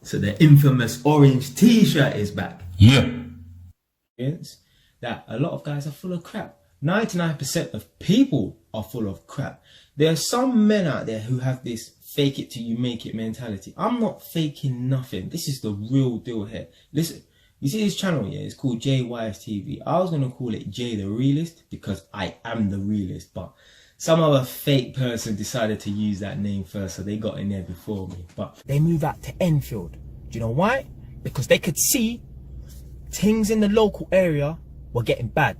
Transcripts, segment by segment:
So the infamous orange t-shirt is back. Yeah. That a lot of guys are full of crap. 99% of people are full of crap. There are some men out there who have this fake it till you make it mentality. I'm not faking nothing. This is the real deal here. Listen, you see this channel here? It's called JYS TV. I was going to call it Jay the Realist because I am the realist, but some other fake person decided to use that name first, so they got in there before me. But they moved out to Enfield. Do you know why? Because they could see things in the local area were getting bad.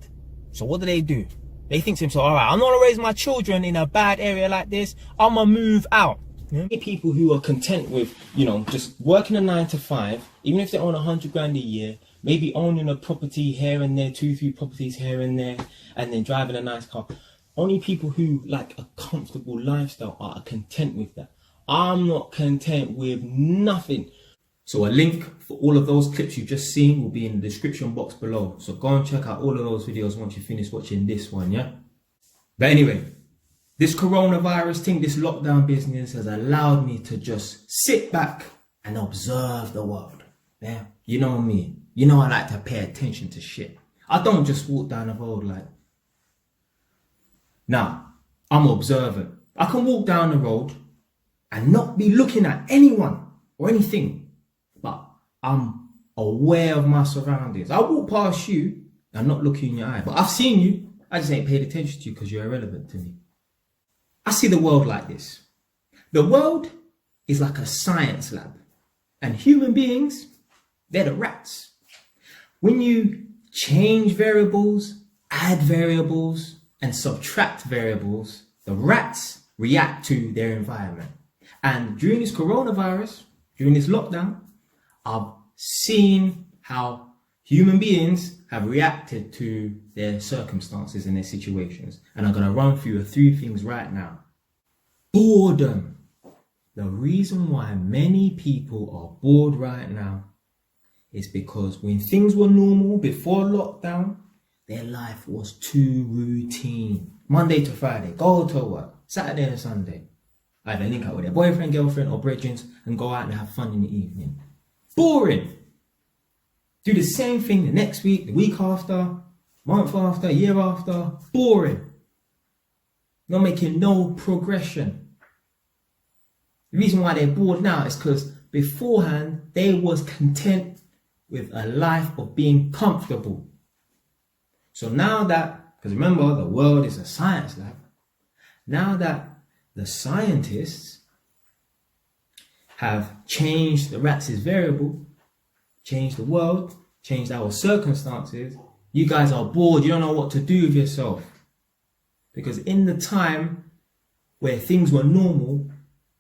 So what do? They think to themselves, all right, I'm not gonna raise my children in a bad area like this. I'm gonna move out. People who are content with, just working a 9 to 5, even if they own 100 grand a year, maybe owning a property here and there, 2-3 properties here and there, and then driving a nice car. Only people who like a comfortable lifestyle are content with that. I'm not content with nothing. So a link for all of those clips you've just seen will be in the description box below. So go and check out all of those videos once you finish watching this one, yeah? But anyway, this coronavirus thing, this lockdown business has allowed me to just sit back and observe the world. Yeah, you know me. You know I like to pay attention to shit. I don't just walk down the road like... Now, I'm observant. I can walk down the road and not be looking at anyone or anything. But I'm aware of my surroundings. I walk past you and not look you in your eye. But I've seen you. I just ain't paid attention to you because you're irrelevant to me. I see the world like this. The world is like a science lab. And human beings, they're the rats. When you change variables, add variables, and subtract variables, the rats react to their environment. And during this coronavirus, during this lockdown, I've seen how human beings have reacted to their circumstances and their situations. And I'm going to run through a few things right now. Boredom. The reason why many people are bored right now is because when things were normal before lockdown, their life was too routine. Monday to Friday, go to work. Saturday and Sunday, either link up with their boyfriend, girlfriend or brethren and go out and have fun in the evening. Boring. Do the same thing the next week, the week after, month after, year after. Boring. Not making no progression. The reason why they're bored now is because beforehand they was content with a life of being comfortable. So now that, because remember the world is a science lab, now that the scientists have changed the rats' variable, changed the world, changed our circumstances, you guys are bored, you don't know what to do with yourself. Because in the time where things were normal,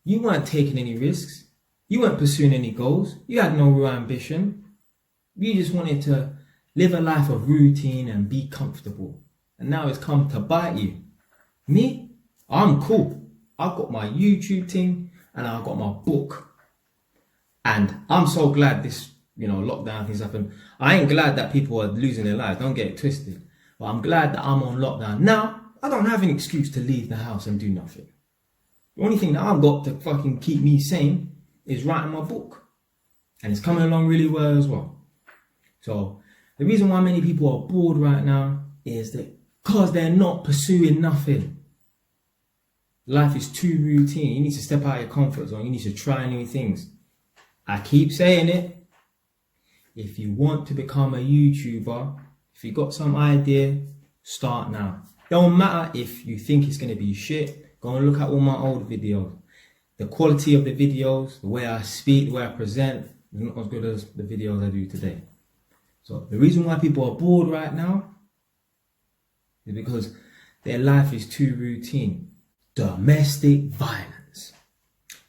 you weren't taking any risks, you weren't pursuing any goals, you had no real ambition, you just wanted to live a life of routine and be comfortable. And now it's come to bite you. Me, I'm cool. I've got my YouTube thing and I've got my book. And I'm so glad this, lockdown things happen. I ain't glad that people are losing their lives. Don't get it twisted. But I'm glad that I'm on lockdown. Now, I don't have an excuse to leave the house and do nothing. The only thing that I've got to fucking keep me sane is writing my book. And it's coming along really well as well. So, the reason why many people are bored right now is that because they're not pursuing nothing. Life is too routine. You need to step out of your comfort zone. You need to try new things. I keep saying it. If you want to become a YouTuber, if you got some idea, start now. Don't matter if you think it's going to be shit. Go and look at all my old videos. The quality of the videos, the way I speak, the way I present, is not as good as the videos I do today. So the reason why people are bored right now is because their life is too routine. Domestic violence.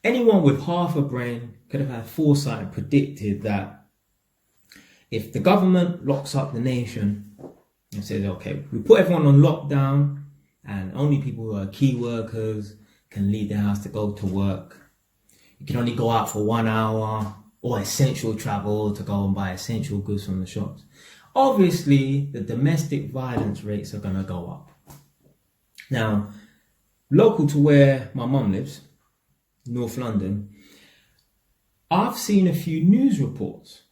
Anyone with half a brain could have had foresight and predicted that if the government locks up the nation and says, okay, we put everyone on lockdown and only people who are key workers can leave their house to go to work. You can only go out for 1 hour or essential travel to go and buy essential goods from the shops. Obviously, the domestic violence rates are going to go up. Now, local to where my mum lives, North London, I've seen a few news reports,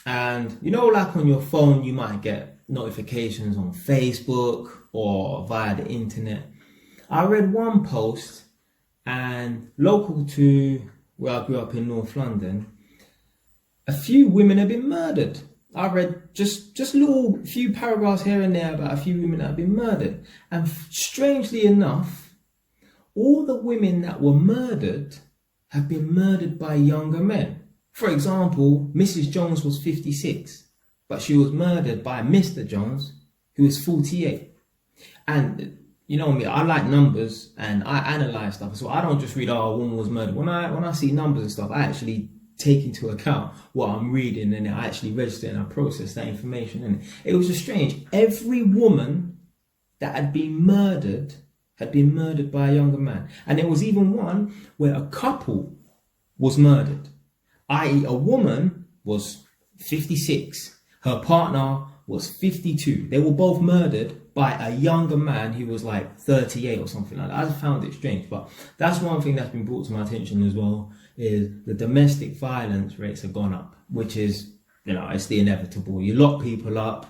and you know, like on your phone, you might get notifications on Facebook or via the internet. I read one post, and local to where I grew up in North London, a few women have been murdered. I read just little few paragraphs here and there about a few women that have been murdered. And strangely enough, all the women that were murdered have been murdered by younger men. For example, Mrs. Jones was 56, but she was murdered by Mr. Jones, who was 48. And you know me, I like numbers and I analyze stuff. So I don't just read, oh, a woman was murdered. When I see numbers and stuff, I actually take into account what I'm reading, and I actually register and I process that information. And it was just strange. Every woman that had been murdered by a younger man. And there was even one where a couple was murdered, i.e. a woman was 56, her partner was 52. They were both murdered by a younger man who was like 38 or something like that. I found it strange, but that's one thing that's been brought to my attention as well, is the domestic violence rates have gone up, which is, you know, it's the inevitable. You lock people up,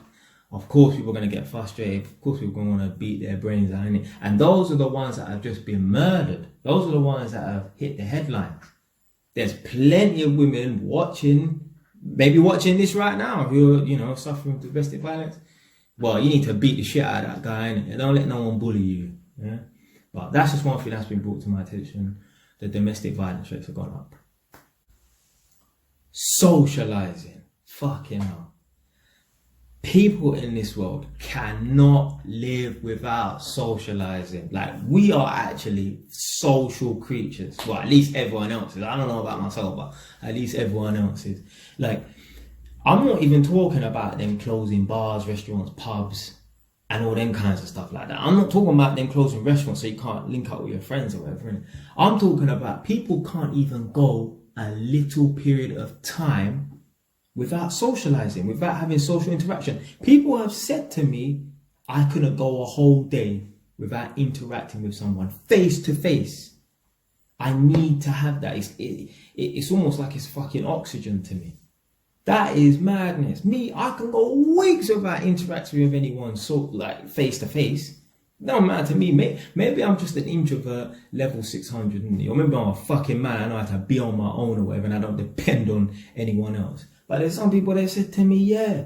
of course people are going to get frustrated, of course people are going to want to beat their brains out, and those are the ones that have just been murdered. Those are the ones that have hit the headlines. There's plenty of women maybe watching this right now, who are, you know, suffering domestic violence. Well, you need to beat the shit out of that guy, and don't let no one bully you. Yeah, but that's just one thing that's been brought to my attention. The domestic violence rates have gone up. Socializing, fucking hell. People in this world cannot live without socializing. Like, we are actually social creatures. Well, at least everyone else is. I don't know about myself, but at least everyone else is. Like, I'm not even talking about them closing bars, restaurants, pubs, and all them kinds of stuff like that. I'm not talking about them closing restaurants so you can't link up with your friends or whatever. I'm talking about people can't even go a little period of time without socializing, without having social interaction. People have said to me, I couldn't go a whole day without interacting with someone face to face. I need to have that. It's almost like it's fucking oxygen to me. That is madness. Me, I can go weeks without interacting with anyone, so like face to face. No matter to me. Maybe I'm just an introvert, level 600, or maybe I'm a fucking man. I know how to be on my own or whatever, and I don't depend on anyone else. But there's some people that said to me, yeah,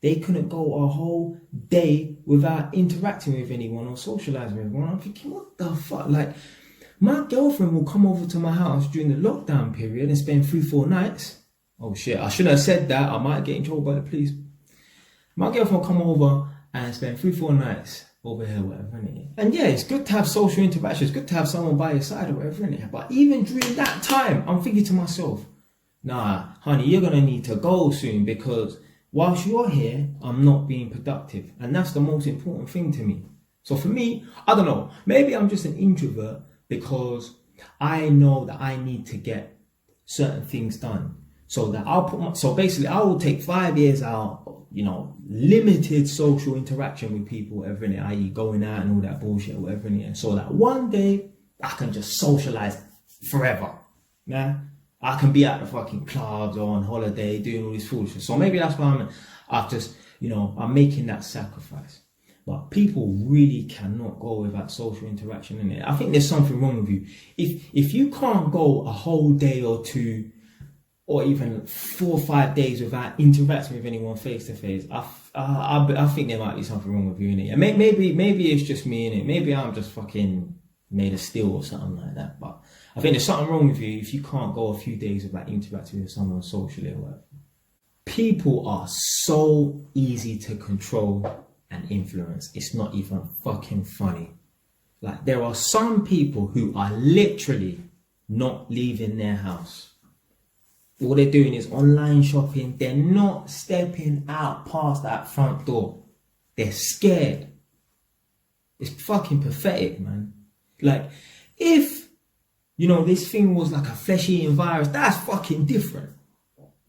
they couldn't go a whole day without interacting with anyone or socializing with anyone. I'm thinking, what the fuck? Like, my girlfriend will come over to my house during the lockdown period and spend 3-4 nights. Oh shit, I shouldn't have said that. I might get in trouble by the police. My girlfriend will come over and spend 3-4 nights over here, whatever, innit? And yeah, it's good to have social interaction. It's good to have someone by your side or whatever, innit? But even during that time, I'm thinking to myself, nah, honey, you're going to need to go soon, because whilst you're here, I'm not being productive. And that's the most important thing to me. So for me, I don't know, maybe I'm just an introvert because I know that I need to get certain things done. So that so basically I will take 5 years out, you know, limited social interaction with people, whatever, in it, i.e. going out and all that bullshit, whatever, in it, so that one day I can just socialize forever. Yeah, I can be at the fucking clubs or on holiday doing all this foolishness. So maybe that's why I'm making that sacrifice. But people really cannot go without social interaction in it. I think there's something wrong with you. If you can't go a whole day or two, or even 4 or 5 days without interacting with anyone face to face, I think there might be something wrong with you in it. And maybe it's just me in it. Maybe I'm just fucking made of steel or something like that. But I think there's something wrong with you if you can't go a few days without interacting with someone socially or whatever. People are so easy to control and influence. It's not even fucking funny. Like, there are some people who are literally not leaving their house. All they're doing is online shopping. They're not stepping out past that front door. They're scared. It's fucking pathetic, man. Like, if, this thing was like a flesh-eating virus, that's fucking different.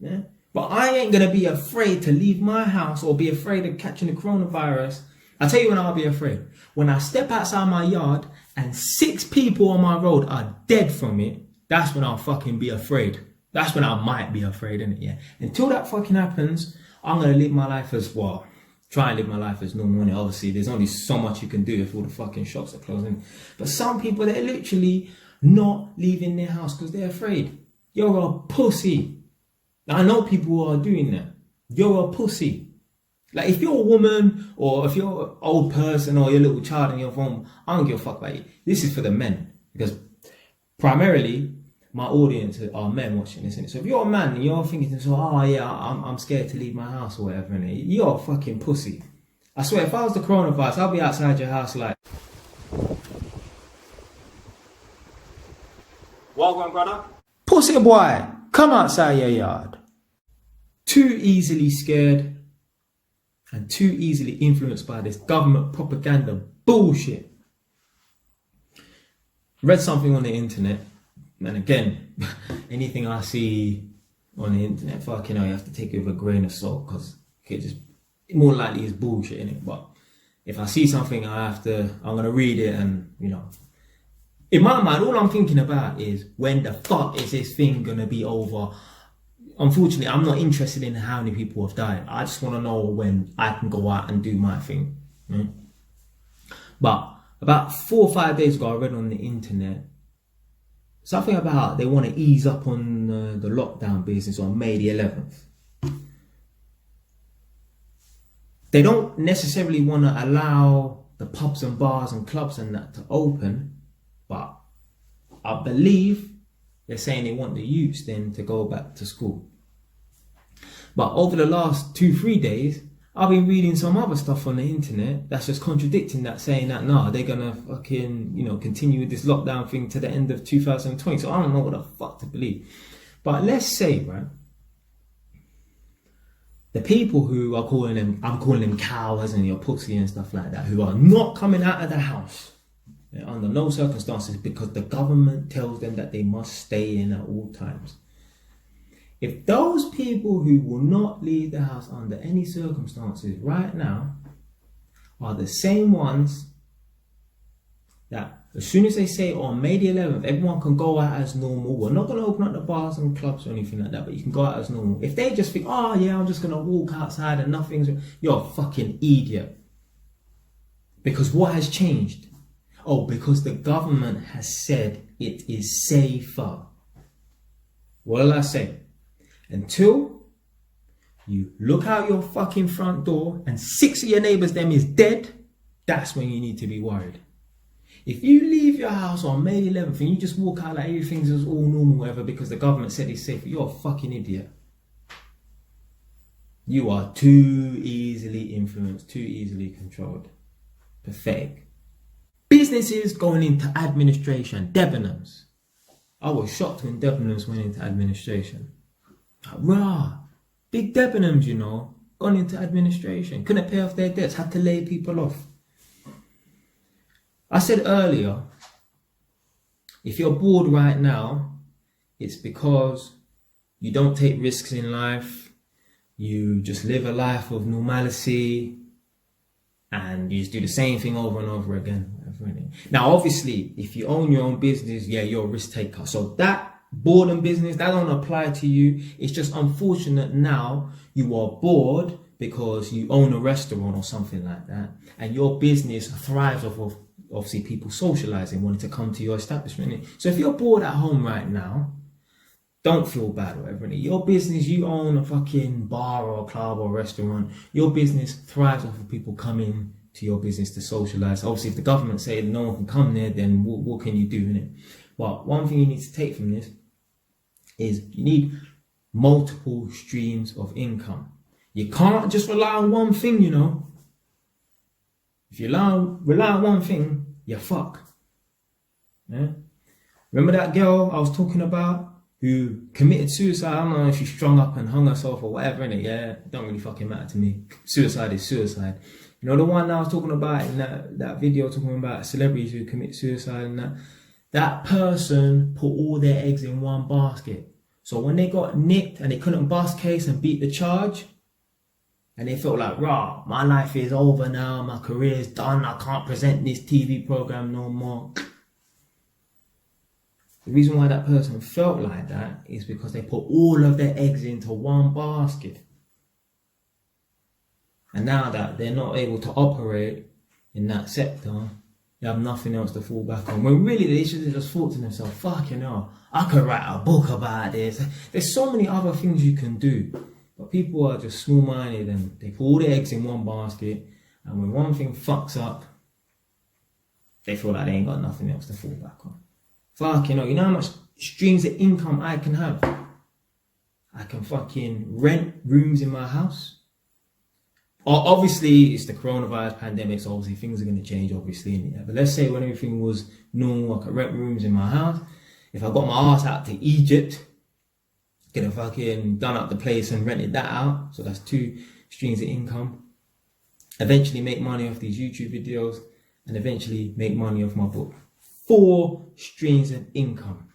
Yeah? But I ain't going to be afraid to leave my house or be afraid of catching the coronavirus. I'll tell you when I'll be afraid. When I step outside my yard and 6 people on my road are dead from it, that's when I'll fucking be afraid. That's when I might be afraid, innit? Yeah. Until that fucking happens, I'm gonna live my life as well. Try and live my life as normal. And obviously, there's only so much you can do if all the fucking shops are closing. But some people, they're literally not leaving their house because they're afraid. You're a pussy. Now, I know people who are doing that. You're a pussy. Like, if you're a woman or if you're an old person or you're a little child and you're home, I don't give a fuck about you. This is for the men, because primarily my audience are men watching this. So if you're a man and you're thinking to yourself, oh yeah, I'm scared to leave my house or whatever, and you're a fucking pussy. I swear, if I was the coronavirus, I'll be outside your house like, welcome, brother. Pussy boy, come outside your yard. Too easily scared and too easily influenced by this government propaganda bullshit. Read something on the internet, and again, anything I see on the internet, fucking hell, you have to take it with a grain of salt, because it just more likely is bullshit, innit? But if I see something, I'm gonna read it, and you know, in my mind, all I'm thinking about is, when the fuck is this thing gonna be over? Unfortunately, I'm not interested in how many people have died. I just want to know when I can go out and do my thing. Right? But about 4 or 5 days ago, I read on the internet something about they want to ease up on the lockdown business on May the 11th. They don't necessarily want to allow the pubs and bars and clubs and that to open, but I believe they're saying they want the youths then to go back to school. But over the last 2-3 days, I've been reading some other stuff on the internet that's just contradicting that, saying that no, they're gonna fucking, you know, continue with this lockdown thing to the end of 2020. So I don't know what the fuck to believe. But let's say, right, the people who are calling them, I'm calling them cowards and your pussy and stuff like that, who are not coming out of the house under no circumstances because the government tells them that they must stay in at all times. If those people who will not leave the house under any circumstances right now are the same ones that as soon as they say on May the 11th, everyone can go out as normal, we're not going to open up the bars and clubs or anything like that, but you can go out as normal. If they just think, oh yeah, I'm just going to walk outside and nothing's, you're a fucking idiot. Because what has changed? Oh, because the government has said it is safer. What did I say? Until you look out your fucking front door and 6 of your neighbours them is dead, that's when you need to be worried. If you leave your house on May 11th and you just walk out like everything's just all normal, whatever, because the government said it's safe, you're a fucking idiot. You are too easily influenced, too easily controlled. Pathetic. Businesses going into administration, Debenhams. I was shocked when Debenhams went into administration. Rah, big Debenhams, you know, gone into administration, couldn't pay off their debts, had to lay people off. I said earlier, if you're bored right now, it's because you don't take risks in life, you just live a life of normalcy, and you just do the same thing over and over again. Now, obviously, if you own your own business, yeah, you're a risk taker. So that boredom business, that don't apply to you. It's just unfortunate now you are bored because you own a restaurant or something like that, and your business thrives off of obviously people socializing, wanting to come to your establishment. So if you're bored at home right now, don't feel bad or whatever. Your business, you own a fucking bar or a club or a restaurant, your business thrives off of people coming to your business to socialize. Obviously, if the government say no one can come there, then what can you do in it? But one thing you need to take from this is you need multiple streams of income. You can't just rely on one thing, you know. If you rely on one thing, you're fucked. Yeah? Remember that girl I was talking about who committed suicide? I don't know if she strung up and hung herself or whatever, innit? Yeah, it don't really fucking matter to me. Suicide is suicide. You know the one I was talking about in that video, talking about celebrities who commit suicide and that person put all their eggs in one basket. So when they got nicked and they couldn't bust case and beat the charge, and they felt like, rah, my life is over now, my career is done, I can't present this TV program no more. The reason why that person felt like that is because they put all of their eggs into one basket. And now that they're not able to operate in that sector, they have nothing else to fall back on. When really they should have just thought to themselves, fucking hell, I could write a book about this. There's so many other things you can do. But people are just small-minded and they put all their eggs in one basket. And when one thing fucks up, they feel like they ain't got nothing else to fall back on. Fucking hell, you know how much streams of income I can have? I can fucking rent rooms in my house. Obviously, it's the coronavirus pandemic, so obviously things are going to change, obviously. But let's say when everything was normal, I could rent rooms in my house. If I got my ass out to Egypt, could have fucking done up the place and rented that out. So that's 2 streams of income. Eventually make money off these YouTube videos, and eventually make money off my book. 4 streams of income.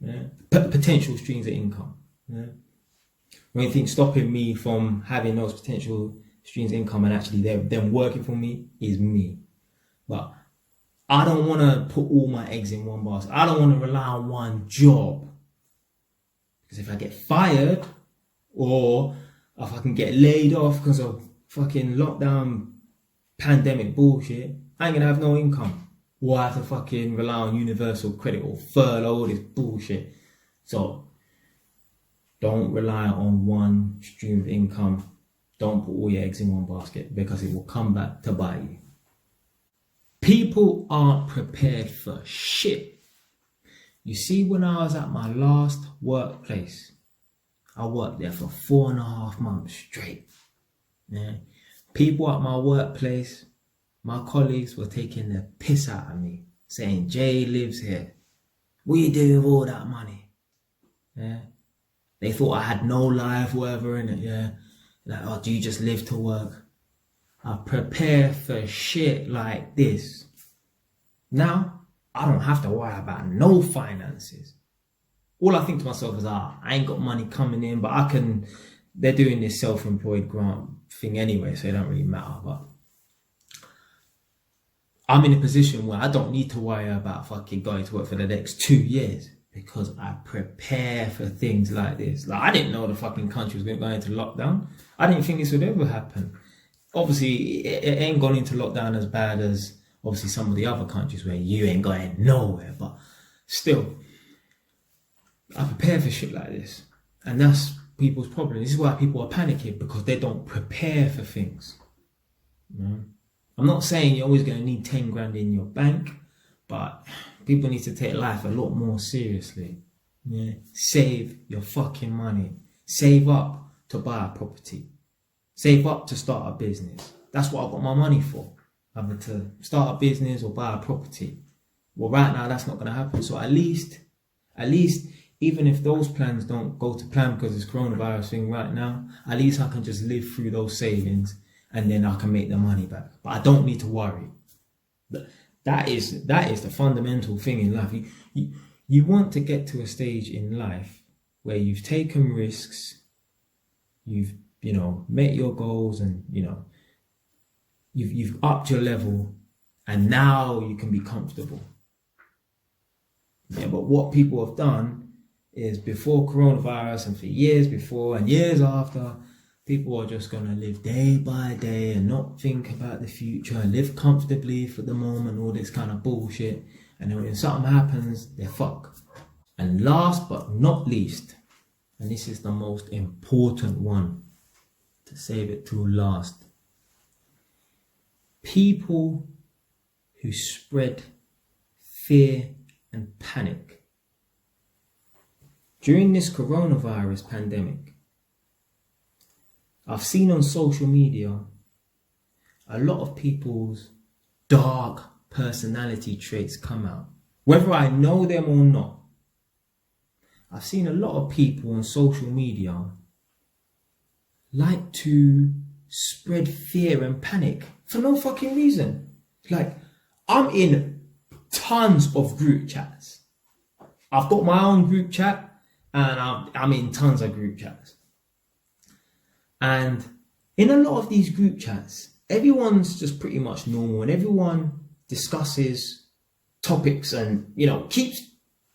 Yeah? Potential streams of income. Yeah? The only thing stopping me from having those potential streams of income and actually them working for me is me. But I don't want to put all my eggs in one basket. I don't want to rely on one job. Because if I get fired, or if I can get laid off because of fucking lockdown pandemic bullshit, I ain't gonna have no income. Or I have to fucking rely on universal credit or furlough, all this bullshit. So don't rely on one stream of income. Don't put all your eggs in one basket, because it will come back to bite you. People aren't prepared for shit. You see, when I was at my last workplace, I worked there for 4.5 months straight. Yeah. People at my workplace, my colleagues, were taking the piss out of me, saying, Jay lives here. What are you doing with all that money? Yeah. They thought I had no life, whatever, in it, yeah. Like, oh, do you just live to work? I prepare for shit like this. Now, I don't have to worry about no finances. All I think to myself is, I ain't got money coming in, but they're doing this self-employed grant thing anyway, so it don't really matter. But I'm in a position where I don't need to worry about fucking going to work for the next 2 years, because I prepare for things like this. Like, I didn't know the fucking country was going to go into lockdown. I didn't think this would ever happen. Obviously, it ain't gone into lockdown as bad as obviously some of the other countries where you ain't going nowhere, but still, I prepare for shit like this. And that's people's problem. This is why people are panicking, because they don't prepare for things. You know? I'm not saying you're always going to need 10 grand in your bank, but people need to take life a lot more seriously. Yeah? Save your fucking money. Save up to buy a property. Save up to start a business. That's what I've got my money for. Either to start a business or buy a property. Well, right now that's not going to happen. So at least, even if those plans don't go to plan because it's coronavirus thing right now, at least I can just live through those savings and then I can make the money back. But I don't need to worry. That is the fundamental thing in life. You want to get to a stage in life where you've taken risks, you've met your goals, and you've upped your level, and now you can be comfortable. Yeah, but what people have done is, before coronavirus and for years before and years after, people are just going to live day by day and not think about the future and live comfortably for the moment, all this kind of bullshit. And then when something happens, they're fucked. And last but not least, and this is the most important one, to save it till last, people who spread fear and panic. During this coronavirus pandemic, I've seen on social media a lot of people's dark personality traits come out. Whether I know them or not, I've seen a lot of people on social media like to spread fear and panic for no fucking reason. Like, I'm in tons of group chats. I've got my own group chat, and I'm in tons of group chats. And in a lot of these group chats, everyone's just pretty much normal, and everyone discusses topics and, keeps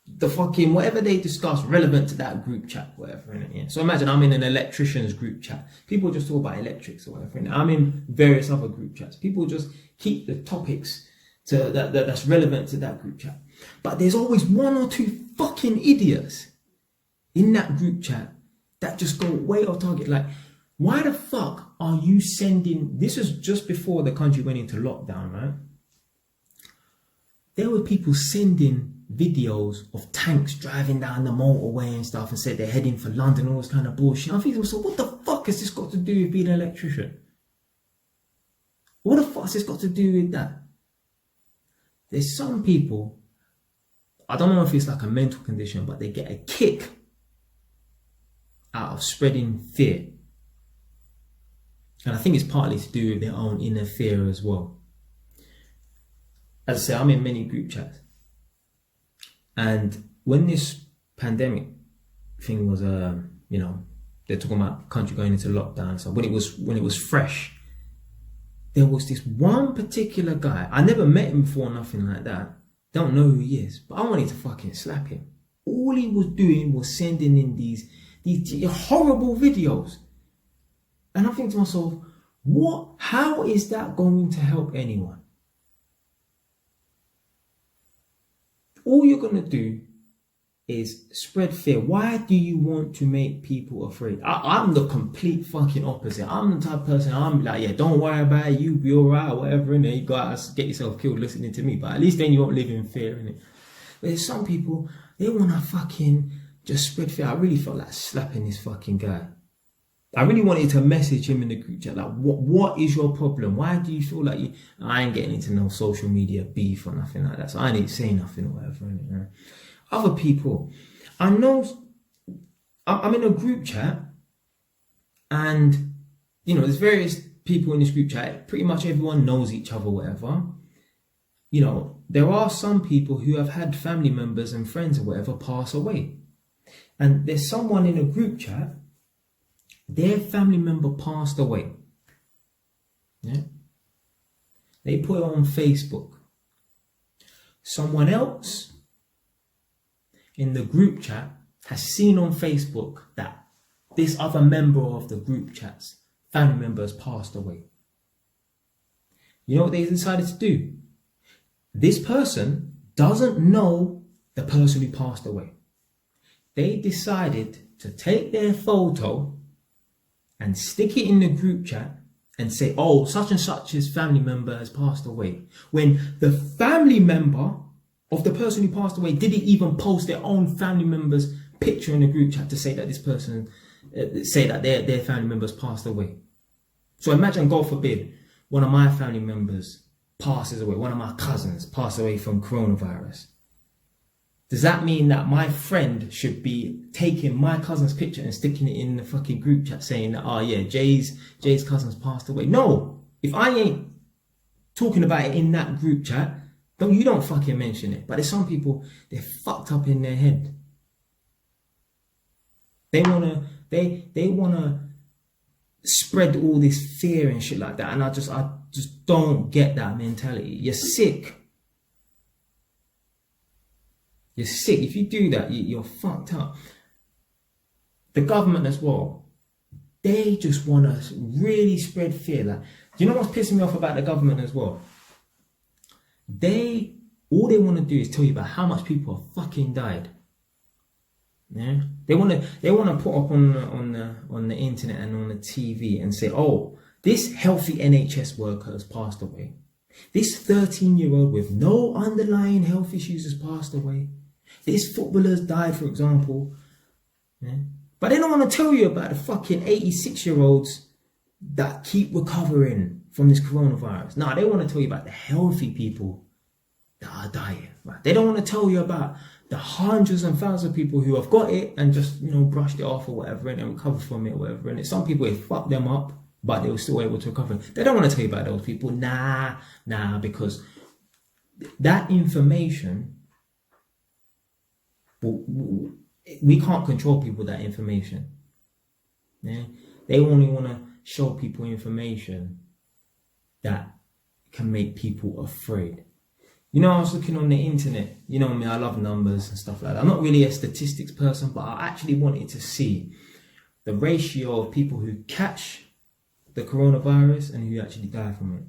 the fucking whatever they discuss relevant to that group chat, whatever. Innit? Yeah. So imagine I'm in an electrician's group chat. People just talk about electrics or whatever. Innit? I'm in various other group chats. People just keep the topics to that's relevant to that group chat. But there's always one or two fucking idiots in that group chat that just go way off target. Like, why the fuck are you sending? This was just before the country went into lockdown, right? There were people sending videos of tanks driving down the motorway and stuff and said they're heading for London, all this kind of bullshit. I think, so what the fuck has this got to do with being an electrician? What the fuck has this got to do with that? There's some people, I don't know if it's like a mental condition, but they get a kick out of spreading fear. And I think it's partly to do with their own inner fear as well. As I say, I'm in many group chats. And when this pandemic thing was, you know, they're talking about country going into lockdown. So when it was fresh, there was this one particular guy. I never met him before, nothing like that. Don't know who he is, but I wanted to fucking slap him. All he was doing was sending in these horrible videos. And I think to myself, how is that going to help anyone? All you're going to do is spread fear. Why do you want to make people afraid? I'm the complete fucking opposite. I'm the type of person, I'm like, yeah, don't worry about it, you be alright or whatever, and you gotta get yourself killed listening to me. But at least then you won't live in fear, innit? But there's some people, they want to fucking just spread fear. I really felt like slapping this fucking guy. I really wanted to message him in the group chat, like, what is your problem? Why do you feel like you... I ain't getting into no social media beef or nothing like that, so I ain't say nothing or whatever. Right? Other people, I know, I'm in a group chat, and, you know, there's various people in this group chat. Pretty much everyone knows each other, whatever. You know, there are some people who have had family members and friends or whatever pass away. And there's someone in a group chat, their family member passed away. Yeah. They put it on Facebook. Someone else in the group chat has seen on Facebook that this other member of the group chat's family member has passed away. You know what they decided to do? This person doesn't know the person who passed away. They decided to take their photo and stick it in the group chat and say, oh, such and such's family member has passed away. When the family member of the person who passed away didn't even post their own family member's picture in the group chat to say that this person, say that their family members passed away. So imagine, God forbid, one of my family members passes away, one of my cousins passed away from coronavirus. Does that mean that my friend should be taking my cousin's picture and sticking it in the fucking group chat saying that, oh yeah, Jay's cousin's passed away? No, if I ain't talking about it in that group chat, you don't fucking mention it. But there's some people, they're fucked up in their head. They wanna spread all this fear and shit like that, and I just don't get that mentality. You're sick. You're sick. If you do that, you're fucked up. The government as well, they just want to really spread fear. Like, do you know what's pissing me off about the government as well? All they want to do is tell you about how much people have fucking died. Yeah, they want to put up on the internet and on the TV and say, oh, this healthy NHS worker has passed away. This 13-year-old with no underlying health issues has passed away. This footballer has died, for example. Yeah? But they don't want to tell you about the fucking 86-year-olds that keep recovering from this coronavirus. No, they want to tell you about the healthy people that are dying. Right? They don't want to tell you about the hundreds and thousands of people who have got it and just, you know, brushed it off or whatever and recovered from it or whatever. And some people, it fucked them up, but they were still able to recover. They don't want to tell you about those people. Nah, because that information, we can't control people with that information. Yeah? They only want to show people information that can make people afraid. You know, I was looking on the internet. You know me, I love numbers and stuff like that. I'm not really a statistics person, but I actually wanted to see the ratio of people who catch the coronavirus and who actually die from it.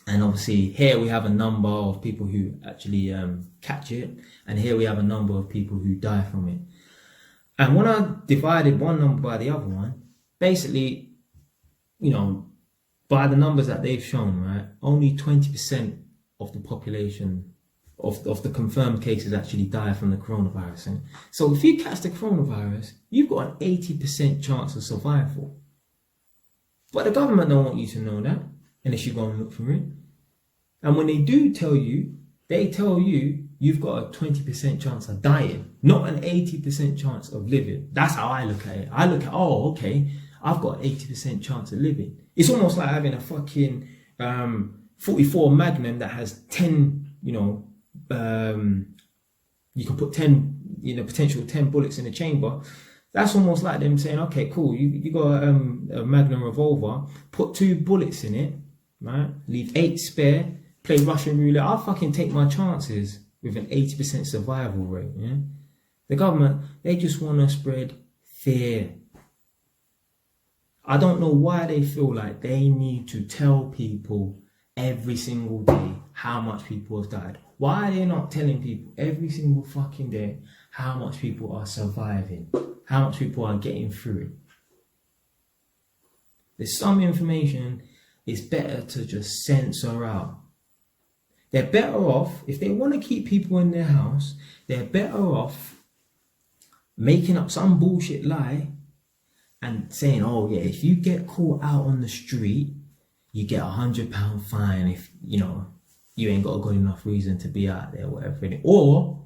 And obviously here we have a number of people who actually catch it, and here we have a number of people who die from it. And when I divided one number by the other one, basically, you know, by the numbers that they've shown, right, only 20% of the population of the confirmed cases actually die from the coronavirus. And so if you catch the coronavirus, you've got an 80% chance of survival. But the government don't want you to know that unless you go and look for it. And when they do tell you, they tell you you've got a 20% chance of dying, not an 80% chance of living. That's how I look at it. I look at, oh, okay, I've got an 80% chance of living. It's almost like having a fucking 44 Magnum that has 10, you know, you can put 10, you know, potential 10 bullets in the chamber. That's almost like them saying, okay, cool, you got a Magnum revolver, put 2 bullets in it, right? Leave 8 spare, play Russian roulette. I'll fucking take my chances with an 80% survival rate, yeah? The government, they just want to spread fear. I don't know why they feel like they need to tell people every single day how much people have died. Why are they not telling people every single fucking day how much people are surviving? How much people are getting through it? There's some information it's better to just censor out. They're better off, if they want to keep people in their house, they're better off making up some bullshit lie and saying, oh yeah, if you get caught out on the street, you get £100 fine if, you know, you ain't got a good enough reason to be out there, whatever. Or,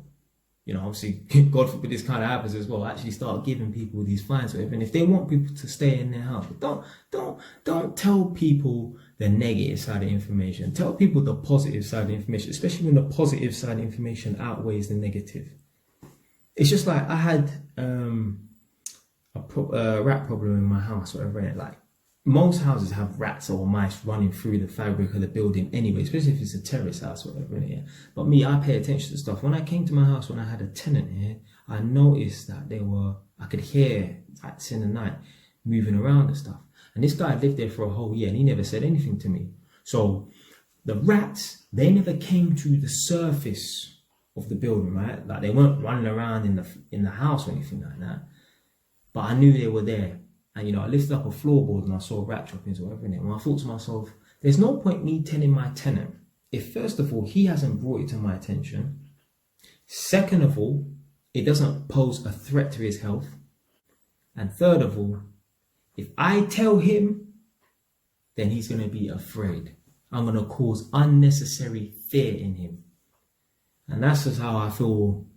you know, obviously, God forbid this kind of happens as well, actually start giving people these fines, whatever. And if they want people to stay in their house, don't tell people the negative side of information. Tell people the positive side of information, especially when the positive side of information outweighs the negative. It's just like I had a rat problem in my house, whatever. And like most houses have rats or mice running through the fabric of the building anyway, especially if it's a terrace house or whatever. Yeah. But me, I pay attention to stuff. When I came to my house, when I had a tenant here, I noticed that I could hear rats in the night moving around and stuff. And this guy lived there for a whole year and he never said anything to me. So the rats, they never came to the surface of the building, right? Like they weren't running around in the house or anything like that. But I knew they were there. And, you know, I lifted up a floorboard and I saw rat droppings or whatever in it. And I thought to myself, there's no point me telling my tenant if, first of all, he hasn't brought it to my attention. Second of all, it doesn't pose a threat to his health. And third of all, if I tell him, then he's going to be afraid. I'm going to cause unnecessary fear in him. And that's just how I feel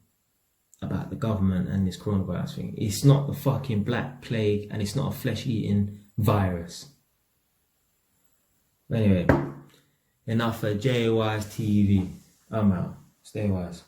about the government and this coronavirus thing. It's not the fucking black plague and it's not a flesh-eating virus. But anyway, enough for JWise TV. I'm out. Stay wise.